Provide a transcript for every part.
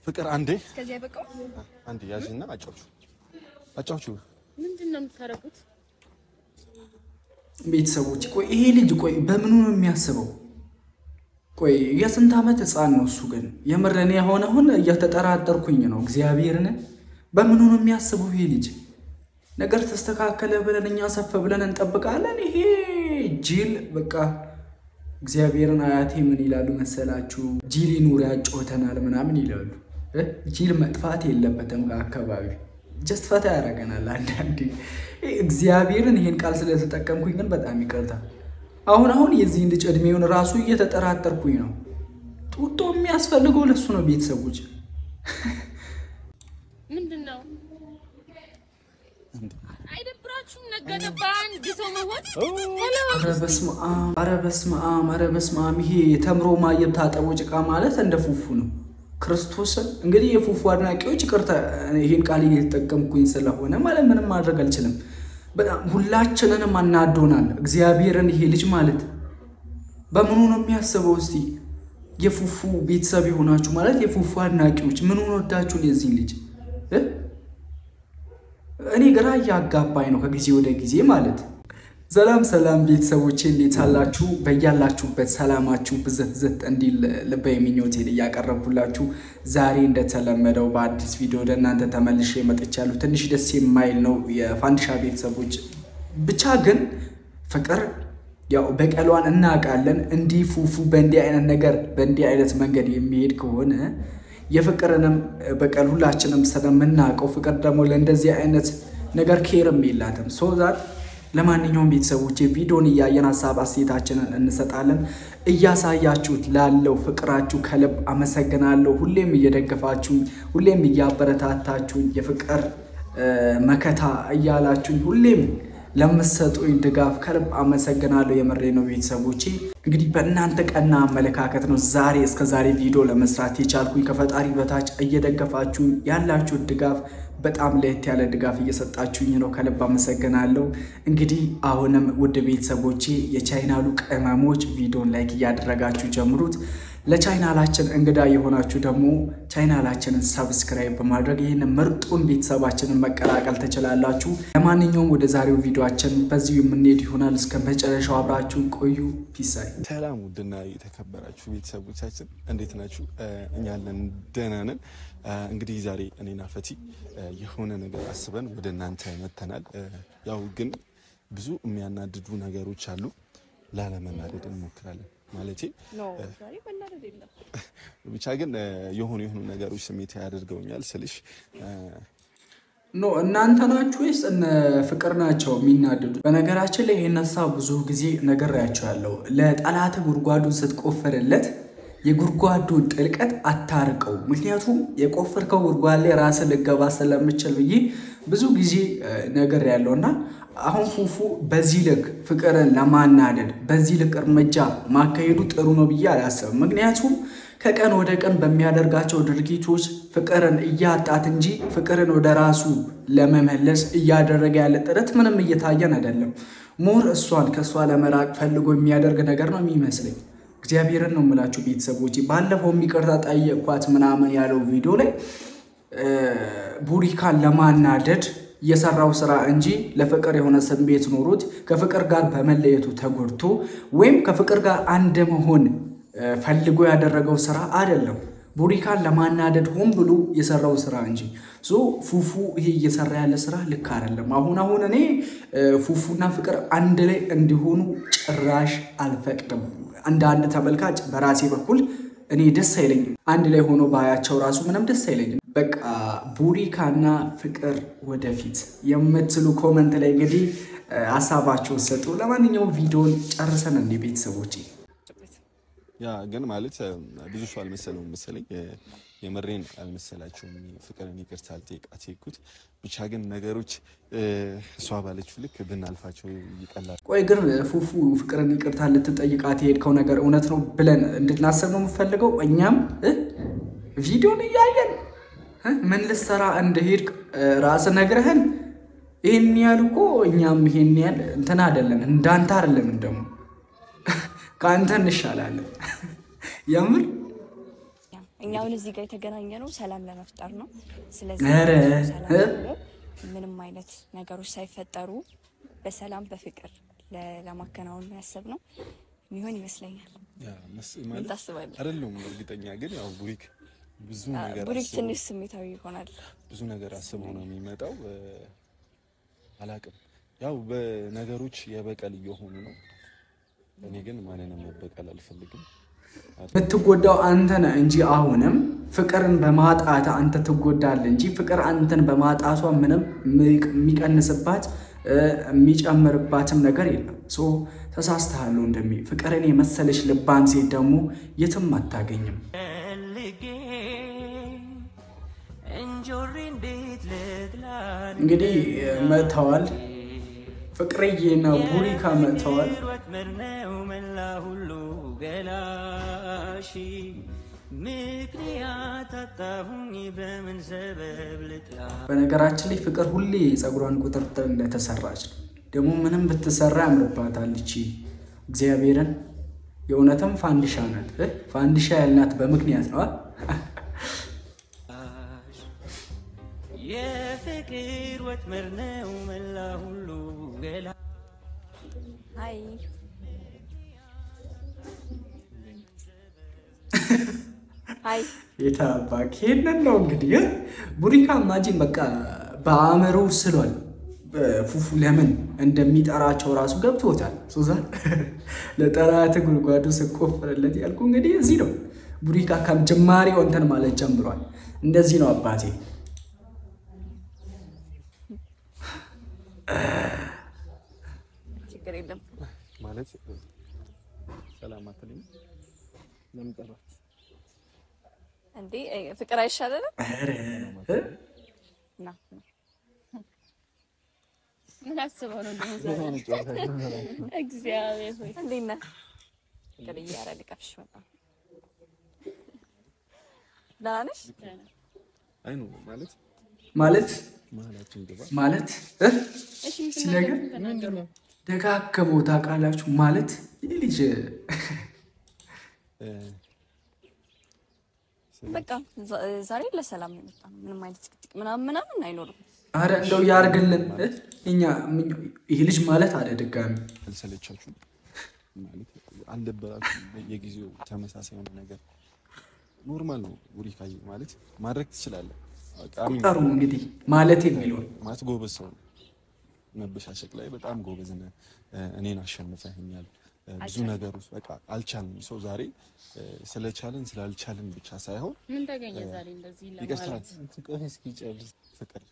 ፍቅር አንዴ እስከዚህ አይበቃው አንዴ ያዥና አጫውቹ ምንድነው የምታረጉት ቤተሰቦች ቆይ ይሄ ልጅ ቆይ በምኑ ነው የሚያስበው ቆይ የስንት አመት ህፃን ነው እሱ ግን የምረኔ ሆነ እያተጠራጠርኩኝ ነው እግዚአብሔርን በምኑ ነው የሚያስበው ይሄ ልጅ ነገር ተስተካከለ ብለን እኛ ሰፈ ብለን እንጠብቃለን ይሄ ጂል በቃ እግዚአብሔርን አያቴ ምን ይላሉ መሰላችሁ ጂል ኑር ያጫውተናል ምናምን ይላሉ ጂል መጥፋት የለበትም ከአካባቢ just ፈታ ያረጋናል አንዳንዴ እግዚአብሔርን ይሄን ቃል ስለተጠቀምኩኝ ግን በጣም ይቀርታ አሁን የዚህን ልጅ እድሜውን ራሱ እየተጠራጠርኩኝ ነው ጡጦ የሚያስፈልገው ለሱ ነው ቤተሰቦች ምንድነው አይደብራችሁም ነገደ ባንድ ሰው መሆን ኧረ በስመ አብ ይሄ ተምሮ ማየብ ታጠቦ ጭቃ ማለት እንደ ፉፉ ነው ክርስቶስን እንግዲህ የፉፉ አድናቂዎች ይቅርታ ይሄን ቃል እየተጠቀምኩኝ ስለሆነ ማለት ምንም ማድረግ አልችልም በጣም ሁላችንንም አናዶናል እግዚአብሔርን ይሄ ልጅ ማለት በምኑ ነው የሚያስበው እስቲ የፉፉ ቤተሰብ ይሆናችሁ ማለት የፉፉ አድናቂዎች ምኑ ወዳችሁ የዚህ ልጅ እኔ ግራ ያጋባኝ ነው ከጊዜ ወደ ጊዜ ማለት ሰላም ቤተሰቦቼ እንዴት አላችሁ በእያላችሁበት ሰላማችሁ ብዘት እንዲል ልባዬ ምኞቴን ያቀርቡላችሁ ዛሬ እንደተለመደው በአዲስ ቪዲዮ ለእናንተ ተመልሼ መጥቻለሁ ትንሽ ደስ የማይል ነው የፋንዲሻ ቤተሰቦች ብቻ ግን ፍቅር ያው በቀሏን እናቃለን እንዲ ፉፉ በእንዲ አይነት ነገር በእንዲ አይነት መንገድ የሚሄድ ከሆነ የፍቅርንም በቀል ሁላችንም ስለምናቀው ፍቅር ደግሞ ለእንደዚህ አይነት ነገር ኬርም የላትም ሶ ዛት ለማንኛውም ቤተሰቦቼ ቪዲዮን ያያየን ሐሳብ አስተያየታችንን እንሰጣለን እያሳያችሁት ላለው ፍቅራችሁ ከልብ አመሰግናለሁ ሁሌም እየደገፋችሁ ሁሌም እያበረታታችሁ የፍቅር መከታ እያላችሁ ሁሌም ለምትሰጡኝ ድጋፍ ከልብ አመሰግናለሁ የመሬ ነው ቤተሰቦቼ እንግዲህ በእናንተ ቀና አመለካከት ነው ዛሬ እስከ ዛሬ ቪዲዮ ለመስራት የቻልኩኝ ከፈጣሪ በታች እየደገፋችሁ ያላችሁ ድጋፍ በጣም ለየት ያለ ድጋፍ እየሰጣችሁኝ ነው ከልብ አመሰግናለሁ እንግዲህ አሁንም ውድ ቤተሰቦቼ የቻይናሉ ቅመሞች ቪዲዮን ላይክ ያደረጋችሁ ጀምሩት ለቻይናላችን እንግዳ የሆናችሁ ደግሞ ቻይናላችንን ሰብስክራይብ በማድረግ ይሄን ምርጡን ቤተሰባችንን መቀላቀል ተችላላችሁ ለማንኛውም ወደ ዛሬው ቪዲዮአችን በዚሁ የምንሄድ ይሆናል እስከ መጨረሻው አብራችሁ ቆዩ ፒስ ሰላም ውድና የተከበራችሁ ቤተሰቦቻችን እንዴት ናችሁ እኛ አለን ደህና ነን እንግዲህ ዛሬ እኔና ፈቲ የሆነ ነገር አስበን ወደ እናንተ መተናል ያው ግን ብዙ የሚያናድዱ ነገሮች አሉ ላለመናደድ እንሞክራለን ማለቴ ዛሬ በእናደድ የለም ብቻ ግን የሆኑ ነገሮች ስሜት ያደርገውኛል ስልሽ ኖ እናንተ ናችሁ ወይስ እነ ፍቅር ናቸው የሚናደዱ በነገራችን ላይ ይሄን ሐሳብ ብዙ ጊዜ ነገርያችኋለሁ ለጠላት ጉርጓዱን ስትቆፍርለት የጉርጓዱን ጥልቀት አታርቀው ምክንያቱም የቆፈርከው ጉርጓድ ላይ ራስ ልገባ ስለምችል ብዬ ብዙ ጊዜ ነገር ያለውና አሁን ፉፉ በዚህ ልክ ፍቅርን ለማናደድ በዚህ ልክ እርምጃ ማካሄዱ ጥሩ ነው ብዬ አላስብም ምክንያቱም ከቀን ወደ ቀን በሚያደርጋቸው ድርጊቶች ፍቅርን እያጣት እንጂ ፍቅርን ወደ ራሱ ለመመለስ እያደረገ ያለ ጥረት ምንም እየታየን አይደለም ሞር እሷን ከሷ ለመራቅ ፈልጎ የሚያደርግ ነገር ነው የሚመስለኝ እግዚአብሔርን ነው የምላችሁ ቤተሰቦቼ ባለፈው የሚቀርታ ጠየቅኳት ምናምን ያለው ቪዲዮ ላይ ቡሪካን ለማናደድ የሰራው ስራ እንጂ ለፍቅር የሆነ ስሜት ኖሮት ከፍቅር ጋር በመለየቱ ተጎድቶ ወይም ከፍቅር ጋር አንድ መሆን ፈልጎ ያደረገው ስራ አይደለም ቡሪካን ለማናደድ ሆን ብሎ የሰራው ስራ እንጂ ፉፉ ይሄ እየሰራ ያለ ስራ ልክ አይደለም አሁን እኔ ፉፉና ፍቅር አንድ ላይ እንዲሆኑ ጭራሽ አልፈቅድም አንድ ተመልካች በራሴ በኩል እኔ ደስ አይለኝም አንድ ላይ ሆኖ ባያቸው ራሱ ምንም ደስ አይለኝም በቃ ቡሪካና ፍቅር ወደፊት የምትሉ ኮሜንት ላይ እንግዲህ ሐሳባችሁን ሰጡ ለማንኛውም ቪዲዮን ጨርሰን እንደ ቤተሰቦቼ ያ ግን ማለት ብዙ ሰው አልመሰለውም መሰለኝ የመሬን አልመሰላችሁም ፍቅርን ይቅርታ አልጠይቃት ይኩት ብቻ ግን ነገሮች እሷ ባለችው ልክ ብናልፋቸው ይቀላል ቆይ ግን ፉፉ ፍቅርን ይቅርታ ልትጠይቃት የሄድከው ነገር እውነት ነው ብለን እንድናስብ ነው የምፈልገው እኛም ቪዲዮን ያያየን ምን ልሰራ እንደሄድክ ራስ ነግረህን ይሄን ያልኩ እኛም ይሄን ያል እንትና አይደለም እንዳንተ አይደለም እንደም ካንተ እንሻላለን የምር እኛውን እዚህ ጋር የተገናኘነው ሰላም ለመፍጠር ነው። ስለዚህ ምንም አይነት ነገሮች ሳይፈጠሩ በሰላም በፍቅር ለማከናወን ያሰብነው የሚሆን ይመስለኛል። ማለት አይደለም እርግጠኛ ግን ያው ቡሪክ ትንሽ ስሜታዊ ይሆናል። ብዙ ነገር አስበው ነው የሚመጣው። አላቅም ያው በነገሮች የበቀል እየሆኑ ነው። እኔ ግን ማንንም መበቀል አልፈልግም። የምትጎዳው አንተ ነህ እንጂ አሁንም ፍቅርን በማጣት አንተ ትጎዳለህ እንጂ ፍቅር አንተን በማጣቷ ምንም የሚቀንስባት የሚጨምርባትም ነገር የለም። ተሳስተሃል እንደሚ ፍቅርን የመሰለች ልባም ሴት ደግሞ የትም አታገኝም። እንግዲህ መተዋል ፍቅርዬና ቡሪካ መተዋል። በነገራችን ላይ ፍቅር ሁሌ ጸጉሯን ቁጥርጥር እንደተሰራች ነው። ደግሞ ምንም ብትሰራ ያምርባታል እቺ እግዚአብሔርን። የእውነትም ፋንዲሻ ናት። ፋንዲሻ ያልናት በምክንያት ነው። የፍቅር ወጥመድ ነው መላ ሁሉ ገላ አይ አይ የታባክ ይሄንን ነው እንግዲህ ቡሪካ ማጂን በቃ በአእምሮ ስሏል። ፉፉ ለምን እንደሚጠራቸው ራሱ ገብቶታል። ሱዛን ለጠራት ጉድጓዱ ስቆፍርለት ያልኩ እንግዲህ እዚህ ነው። ቡሪካ ከጅማሬው እንትን ማለት ጀምሯል። እንደዚህ ነው አባቴ። ችግር የለም ማለት ሰላም አትልኝ ለምን ጠራች እንዴ? ፍቅር አይሻለንም? ና ምን አስበው ነው እግዚአብሔር ሆይ እንዴና ከለያ ያረልቀፍሽ ደህና ነሽ? አይ ነው ማለት እሺ ምንድነው ደጋግመው ታውቃላችሁ ማለት ልጅ በቃ ዛሬ ለሰላም ነው የመጣነው። ምንም አይነት ጭቅጭቅ ምናምን አይኖርም። አረ እንደው ያርግልን። እኛ ይሄ ልጅ ማለት አለ ድጋሚ አልሰለቻችሁ ማለት አልደበራችሁ? በየጊዜው ተመሳሳይ ነገር ኖርማል ነው። ቡሪካዬ ማለት ማድረግ ትችላለህ። ቁጠሩ እንግዲህ ማለት የሚለው ማለት ጎበዝ ሰው መበሻሸቅ ላይ በጣም ጎበዝ ነህ። እኔን አሸንፈኸኛል ብዙ ነገሮች በቃ አልቻልንም። ሰው ዛሬ ስለቻልን ስላልቻልን ብቻ ሳይሆን ምን ተገኘ ዛሬ እንደዚህ ለማለት ፍቅር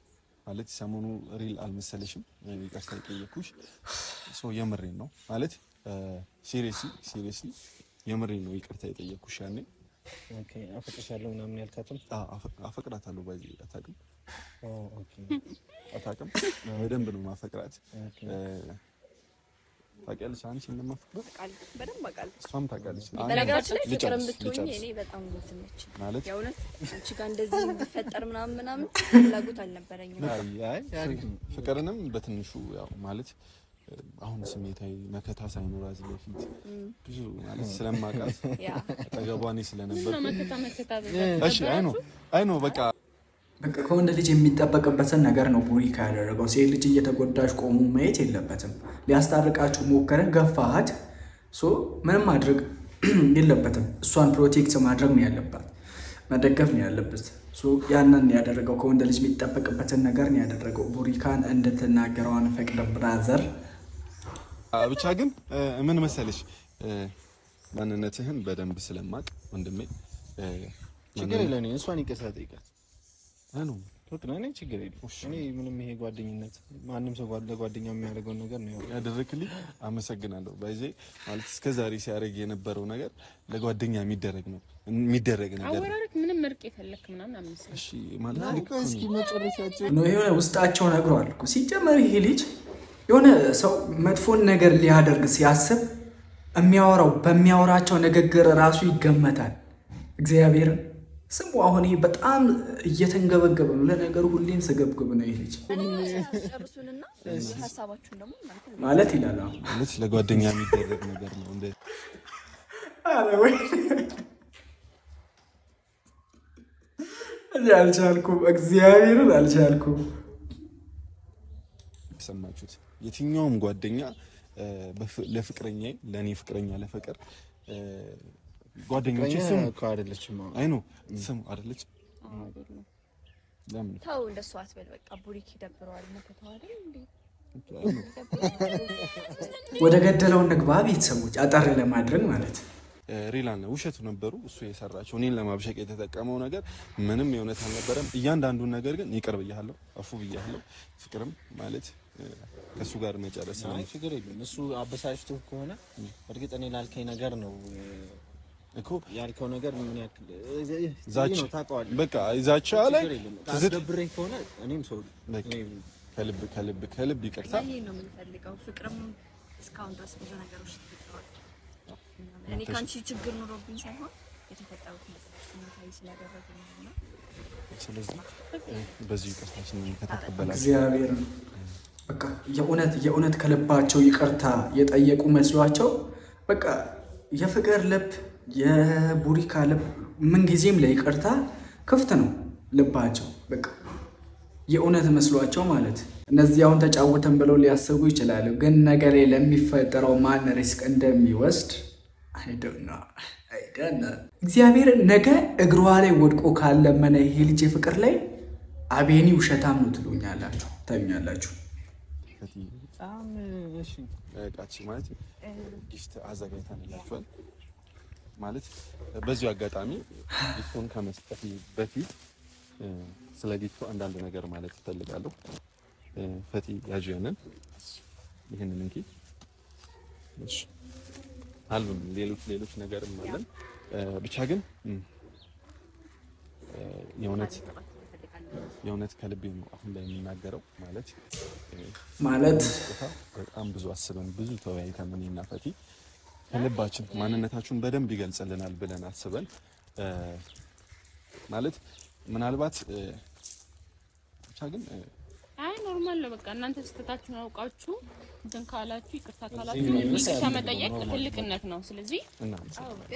ማለት ሰሞኑ ሪል አልመሰለሽም? ይቅርታ ጠየቅኩሽ። ሰው የምሬን ነው ማለት ሲሪየስሊ የምሬን ነው ይቅርታ የጠየቅኩሽ ያኔ። ኦኬ አፈቅርሻለሁ ምናምን ያልካትም? አፈቅራታለሁ ባይ አታውቅም? አታውቅም? በደንብ ነው ማፈቅራት። ታውቂያለሽ አንቺ እንደማፈቅራት? በደንብ አውቃለሁ። እሷም ታውቃለች። በነገራችን ላይ ፍቅርም ብትሆኚ እኔ በጣም ትመች ማለት የእውነት አንቺ ጋር እንደዚህ እንዲፈጠር ምናምን ፍላጎት አልነበረኝም። አይ ፍቅርንም በትንሹ ያው ማለት አሁን ስሜታዊ መከታ ሳይኖራት በፊት ብዙ ማለት ስለማውቃት ተገባኔ ስለነበር እሺ አይ ነው በቃ ከወንድ ልጅ የሚጠበቅበትን ነገር ነው ቡሪካ ያደረገው። ሴት ልጅ እየተጎዳች ቆሙ ማየት የለበትም። ሊያስታርቃችሁ ሞከረ፣ ገፋሃት። ምንም ማድረግ የለበትም። እሷን ፕሮቴክት ማድረግ ነው ያለባት፣ መደገፍ ነው ያለበት። ያንን ያደረገው ከወንድ ልጅ የሚጠበቅበትን ነገር ነው ያደረገው። ቡሪካን እንድትናገረው አንፈቅድም ብራዘር። ብቻ ግን ምን መሰለሽ ማንነትህን በደንብ ስለማቅ ወንድሜ ችግር የለም። እሷን ይቅርታ ጠይቃት ነው እኔ ችግር የለም። እኔ ምንም ይሄ ጓደኝነት ማንም ሰው ለጓደኛው የሚያደርገው ነገር ነው ያደረክልኝ። አመሰግናለሁ። ባይዜ ማለት እስከዛሬ ሲያደርግ የነበረው ነገር ለጓደኛ የሚደረግ ነገር አወራረክ ምንም ምርቅ የፈለክ ምናምን አምስት እሺ ማለት እስኪ መጨረሻቸው ነው የሆነ ውስጣቸው ነግሯል እኮ ሲጀመር ይሄ ልጅ የሆነ ሰው መጥፎን ነገር ሊያደርግ ሲያስብ በሚያወራቸው ንግግር ራሱ ይገመታል። እግዚአብሔር ስሙ አሁን ይሄ በጣም እየተንገበገበ ነው። ለነገሩ ሁሌም ስገብግብ ነው ይሄ ልጅ ጨርሱንና ሐሳባችሁን ደግሞ ማለት ይላል። ማለት ለጓደኛ የሚደረግ ነገር ነው እንደ አረ ወይ አልቻልኩም እግዚአብሔርን አልቻልኩም ሰማችሁት የትኛውም ጓደኛ ለፍቅረኛ ለኔ ፍቅረኛ ለፍቅር ጓደኞቼ ስም እኮ አይደለችም አይ ነው ስም አይደለች ለምን ተው እንደሱ አትበል በቃ ቡሪክ ይደብረዋል መከተው አይደል እንዴ ወደ ገደለው ንግባ ቤተሰቦች አጣር ለማድረግ ማለት ሪላን ውሸቱ ነበሩ እሱ የሰራቸው እኔን ለማብሸቅ የተጠቀመው ነገር ምንም የእውነት አልነበረም እያንዳንዱን ነገር ግን ይቅር ብያለሁ አፉ ብያለሁ ፍቅርም ማለት ከሱ ጋር መጨረስ ነው ችግር የለም እሱ አበሳጭቶ ከሆነ እርግጥ እኔ ላልከኝ ነገር ነው እኮ ያልከው ነገር ምን ያክል ዛች ነው ታውቀዋለህ በቃ ዛቻ ላይ ተዘብረኝ ከሆነ እኔም ሰው ከልብ ይቅርታ ይሄ ነው የምንፈልገው ፍቅርም እስካሁን ድረስ ብዙ ነገሮች ተፈጥረዋል እኔ ካንቺ ችግር ኑሮብኝ ሳይሆን የተፈጠሩት ነገሮች ስሜታዊ ስላደረጉኝ ነው ስለዚህ በዚህ ይቅርታችን ከተቀበላችሁ እግዚአብሔር በቃ የእውነት ከልባቸው ይቅርታ የጠየቁ መስሏቸው በቃ የፍቅር ልብ የቡሪካ ልብ ምን ጊዜም ለይቅርታ ክፍት ነው ልባቸው በቃ የእውነት መስሏቸው ማለት እነዚህ አሁን ተጫወተን ብለው ሊያስቡ ይችላሉ ግን ነገ ላይ ለሚፈጠረው ማን ሪስክ እንደሚወስድ አይደና እግዚአብሔር ነገ እግሯ ላይ ወድቆ ካለመነ ይሄ ልጅ ፍቅር ላይ አቤኒ ውሸታም ነው ትሉኛላችሁ ታዩኛላችሁ እሺ ቃቺ ማለት ጊፍት አዘጋጅተንላችኋል ማለት በዚሁ አጋጣሚ ጊፍቱን ከመስጠት በፊት ስለ ጊፍቱ አንዳንድ ነገር ማለት እፈልጋለሁ ፈቲ ያጂያንን ይሄንን እንኪ እሺ አልበም ሌሎች ነገርም አለን ብቻ ግን የእውነት ከልቤ ነው አሁን ላይ የምናገረው ማለት በጣም ብዙ አስበን ብዙ ተወያይተን እኔና ፈቲ ከልባችን ማንነታችሁን በደንብ ይገልጽልናል ብለን አስበን ማለት ምናልባት ብቻ ግን አይ ኖርማል ነው በቃ እናንተ ስተታችሁን አውቃችሁ እንትን ካላችሁ ይቅርታ ካላችሁ ይቅርታ መጠየቅ ትልቅነት ነው ስለዚህ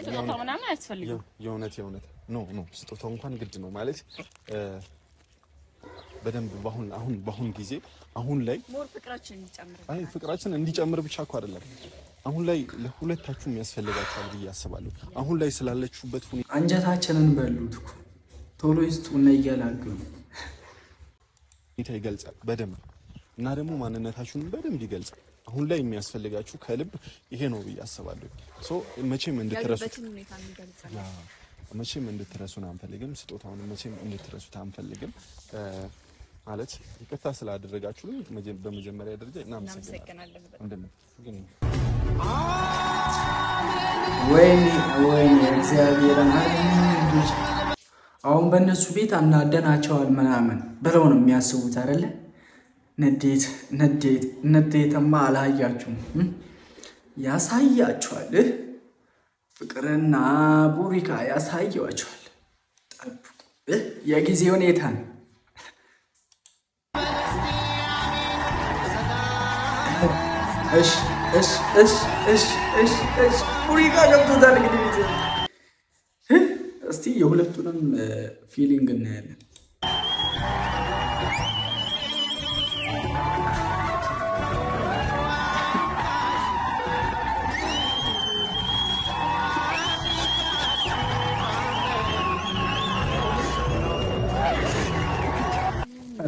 ስጦታው ምናምን አያስፈልግም የእውነት ኖ ስጦታው እንኳን ግድ ነው ማለት በደንብ በአሁን ጊዜ አሁን ላይ ሞር ፍቅራችን እንጨምር አይ ፍቅራችን እንዲጨምር ብቻ እኮ አይደለም አሁን ላይ ለሁለታችሁም ያስፈልጋችኋል ብዬ አስባለሁ አሁን ላይ ስላለችሁበት ሁኔታ አንጀታችንን በሉት እኮ ቶሎ ይስጡና ይገላግሉ ይገልጻል በደንብ እና ደግሞ ማንነታችሁን በደንብ ይገልጻል አሁን ላይ የሚያስፈልጋችሁ ከልብ ይሄ ነው ብዬ አስባለሁ መቼም እንድትረሱን አንፈልግም ስጦታውን መቼም እንድትረሱት አንፈልግም ማለት ይቅርታ ስላደረጋችሁልን በመጀመሪያ ደረጃ እናመሰግናለን ግን ወይኔ እግዚአብሔር አምላክ አሁን በእነሱ ቤት አናደናቸዋል ምናምን ብለው ነው የሚያስቡት አይደለ ንዴትማ አላያችሁም ያሳያችኋል ፍቅርና ቡሪካ ያሳያችኋል ጠብቁ የጊዜ ሁኔታ ነው እሺ ቡሪካ ገብቶታል እንግዲህ እስቲ የሁለቱንም ፊሊንግ እናያለን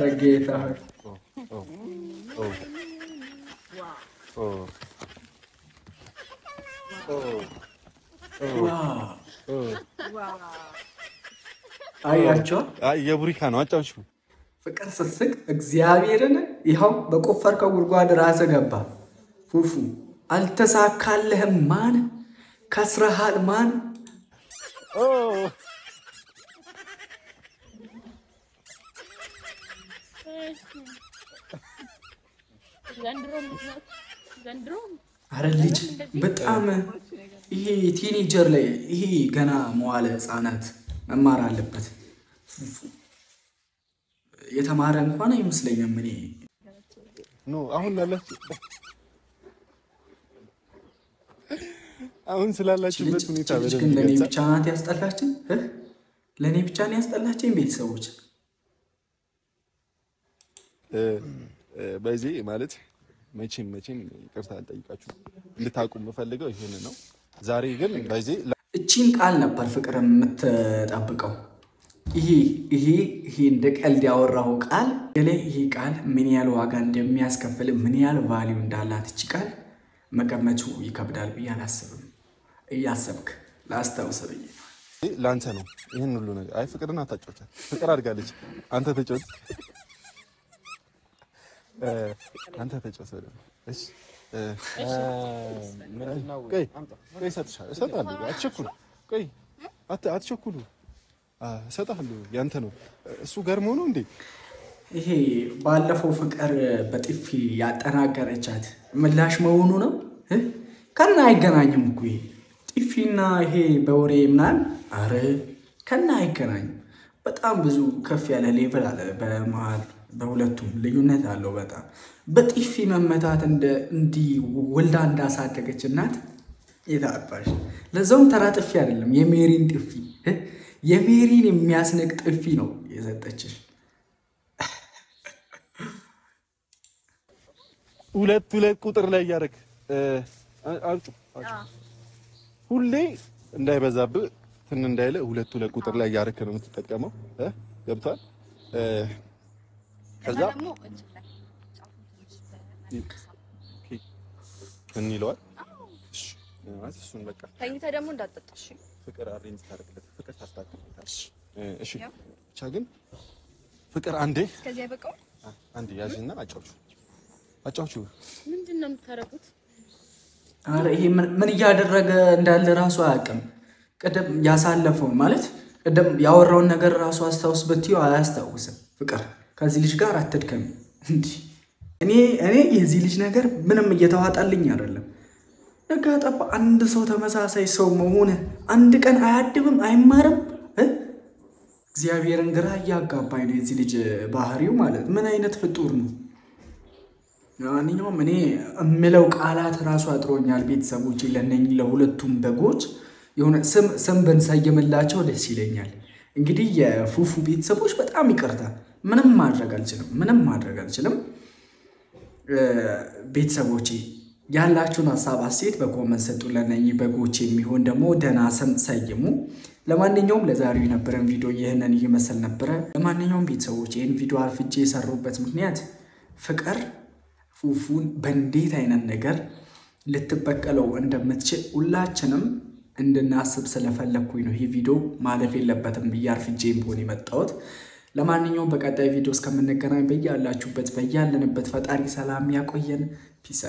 ረጌታ አያቸው የቡሪካ ነው አጫውቹ ፍቅር ስስቅ እግዚአብሔርን ይኸው በቆፈርከው ጉድጓድ ራስ ገባ ፉፉ አልተሳካለህም ማን ከስረሃል ማን ዘንድሮ አረ ልጅ በጣም ይሄ ቲኔጀር ላይ ይሄ ገና መዋለ ህፃናት መማር አለበት የተማረ እንኳን አይመስለኝም እኔ አሁን አሁን ስላላችሁበት ሁኔታ በደንብ ግን ለኔ ብቻ ናት ያስጠላችን ለእኔ ብቻ ነው ያስጠላችኝ ቤተሰቦች። በዚህ ማለት መቼም ይቅርታ አልጠይቃችሁ እንድታውቁ የምፈልገው ይሄን ነው። ዛሬ ግን በዚህ እቺን ቃል ነበር ፍቅር የምትጠብቀው። ይሄ እንደ ቀልድ ያወራው ቃል ይሄ ቃል ምን ያህል ዋጋ እንደሚያስከፍል ምን ያህል ቫልዩ እንዳላት እቺ ቃል መገመቱ ይከብዳል ብዬ አላስብም። እያሰብክ ላስታውስ ብዬ ላንተ ነው ይሄን ሁሉ ነገር። አይ ፍቅርን አታጫውቻት፣ ፍቅር አድርጋለች። አንተ ተጫወት፣ አንተ ተጫወት ወደ እሺ ምንድነው? ቆይ እሰጥሃለሁ። አትቸኩሉ። ቆይ አትቸኩሉ። እሰጥሃለሁ። ያንተ ነው። እሱ ገርሞ ነው እንዴ? ይሄ ባለፈው ፍቅር በጥፊ ያጠናገረቻት ምላሽ መሆኑ ነው። ከና አይገናኝም እኮ ይሄ ጥፊና ይሄ በወሬ ምናምን። አረ ከና አይገናኝም። በጣም ብዙ ከፍ ያለ ሌቭል አለ በመሃል፣ በሁለቱም ልዩነት አለው በጣም። በጥፊ መመታት እንዲህ ወልዳ እንዳሳደገች እናት የታባሽ። ለዛውም ተራ ጥፊ አይደለም፣ የሜሪን ጥፊ፣ የሜሪን የሚያስነቅ ጥፊ ነው የሰጠችሽ። ሁለት ቁጥር ላይ ያደረግ አውጩ ሁሌ እንዳይበዛብህ ትን እንዳይለ ሁለት ቁጥር ላይ ያደረክ ነው የምትጠቀመው። ገብቷል? ከዛ ምን ይለዋል? እሺ እሱን በቃ ተኝተህ ደግሞ እንዳትጠጣሽ ፍቅር አሬንጅ ታደርግለት፣ ፍቅር ታስተካክልለታለሽ። እሺ ብቻ ግን ፍቅር አንዴ እስከዚህ አይበቃው። አንዴ ያዥና አጫውቹ። ምንድነው የምታረጉት? አረ ይሄ ምን እያደረገ እንዳለ ራሱ አያውቅም። ቀደም ያሳለፈው ማለት ቀደም ያወራውን ነገር ራሱ አስታውስ ብትይው አያስታውስም። ፍቅር ከዚህ ልጅ ጋር አትድከም እንዴ። እኔ የዚህ ልጅ ነገር ምንም እየተዋጣልኝ አይደለም። ነገ ጠባ አንድ ሰው ተመሳሳይ ሰው መሆን አንድ ቀን አያድብም አይማርም። እግዚአብሔርን ግራ እያጋባኝ ነው የዚህ ልጅ ባህሪው ማለት ምን አይነት ፍጡር ነው? ማንኛውም እኔ የምለው ቃላት ራሱ አጥሮኛል። ቤተሰቦች ለነኚህ ለሁለቱም በጎች የሆነ ስም ብንሰይምላቸው ደስ ይለኛል። እንግዲህ የፉፉ ቤተሰቦች በጣም ይቅርታ፣ ምንም ማድረግ አልችልም። ቤተሰቦቼ ያላችሁን ሀሳብ አስተያየት በኮመንት ሰጡ። ለነኚህ በጎች የሚሆን ደግሞ ደህና ስም ሰይሙ። ለማንኛውም ለዛሬው የነበረን ቪዲዮ ይህንን ይመስል ነበረ። ለማንኛውም ቤተሰቦች ይህን ቪዲዮ አልፍጄ የሰሩበት ምክንያት ፍቅር ፉፉን በእንዴት አይነት ነገር ልትበቀለው እንደምትችል ሁላችንም እንድናስብ ስለፈለግኩኝ ነው። ይህ ቪዲዮ ማለፍ የለበትም ብዬ አርፍጄ ቢሆን የመጣሁት። ለማንኛውም በቀጣይ ቪዲዮ እስከምንገናኝ በያላችሁበት በያለንበት ፈጣሪ ሰላም ያቆየን። ፒስ